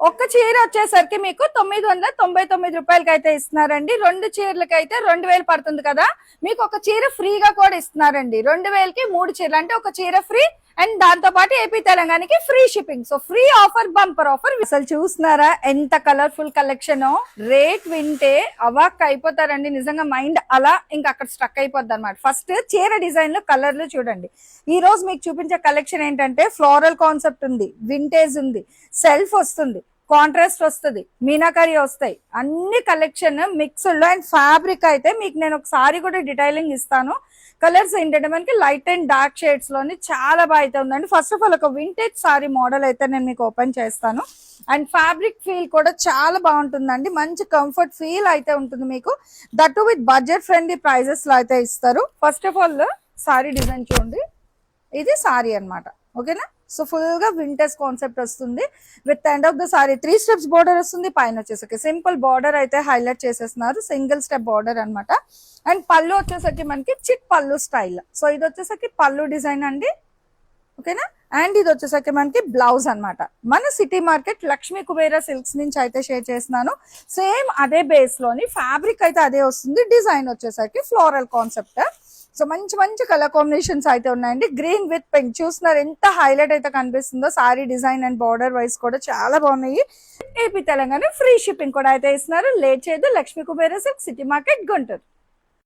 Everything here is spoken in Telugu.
ఒక్క చీర వచ్చేసరికి మీకు 999 రూపాయలకి అయితే ఇస్తున్నారండి. 2 చీరలకి అయితే 2000 పడుతుంది కదా, మీకు ఒక చీర ఫ్రీగా కూడా ఇస్తున్నారండి. 2000కి 3 చీరలు అంటే ఒక చీర ఫ్రీ, అండ్ దాంతో పాటు ఏపీ తెలంగాణకి free shipping. So free offer, bumper offer. అసలు చూస్తున్నారా ఎంత కలర్ఫుల్ కలెక్షన్. రేట్ వింటే అవాక్ అయిపోతారండి నిజంగా, మైండ్ అలా ఇంకా అక్కడ స్ట్రక్ అయిపోద్ది అనమాట. ఫస్ట్ చీర డిజైన్ లో కలర్లు చూడండి. ఈ రోజు మీకు చూపించే కలెక్షన్ ఏంటంటే ఫ్లోరల్ కాన్సెప్ట్ ఉంది, వింటేజ్ ఉంది, సెల్ఫ్ వస్తుంది, కాంట్రాస్ట్ వస్తుంది, మీనాకరీ వస్తాయి, అన్ని కలెక్షన్ మిక్స్డ్ లో. అండ్ ఫ్యాబ్రిక్ అయితే మీకు నేను ఒకసారి కూడా డీటెయిలింగ్ ఇస్తాను. కలర్స్ ఏంటంటే మనకి లైట్ అండ్ డార్క్ షేడ్స్ లోని చాలా బాగా అయితే ఉందండి. ఫస్ట్ ఆఫ్ ఆల్ ఒక వింటేజ్ సారీ మోడల్ అయితే నేను మీకు ఓపెన్ చేస్తాను. అండ్ ఫ్యాబ్రిక్ ఫీల్ కూడా చాలా బాగుంటుందండి, మంచి కంఫర్ట్ ఫీల్ అయితే ఉంటుంది మీకు. That with budget friendly prices లో అయితే ఇస్తారు. First of all sari design చూడండి, ఇది సారీ అన్నమాట. ఓకేనా, సో ఫుల్ గా వింటేజ్ కాన్సెప్ట్ వస్తుంది. With end of the sari 3 steps border వస్తుంది. పైన వచ్చేసరికి సింపుల్ బార్డర్ అయితే హైలైట్ చేసేస్తున్నారు, సింగిల్ స్టెప్ బార్డర్ అన్నమాట. అండ్ పళ్ళు వచ్చేసరికి మనకి చిట్ పళ్ళు స్టైల్. సో ఇది వచ్చేసరికి పళ్ళు డిజైన్ అండి. ఓకేనా, అండ్ ఇది వచ్చేసరికి మనకి బ్లౌజ్ అన్నమాట. మన city market Lakshmi Kubera silks నుంచి అయితే షేర్ చేస్తున్నాను. సేమ్ అదే బేస్ లోని ఫ్యాబ్రిక్ అయితే అదే వస్తుంది. డిజైన్ వచ్చేసరికి ఫ్లోరల్ కాన్సెప్ట్. సో మంచి మంచి కలర్ కాంబినేషన్స్ అయితే ఉన్నాయండి. గ్రీన్ విత్ పింక్ చూస్తున్నారు ఎంత హైలైట్ అయితే కనిపిస్తుందో. Sari design and border wise కూడా చాలా బాగున్నాయి. ఏపీ తెలంగాణ ఫ్రీ షిప్పింగ్ కూడా అయితే ఇస్తున్నారు. లేట్ చేయదు, Lakshmi Kubera silk, city market, Guntur.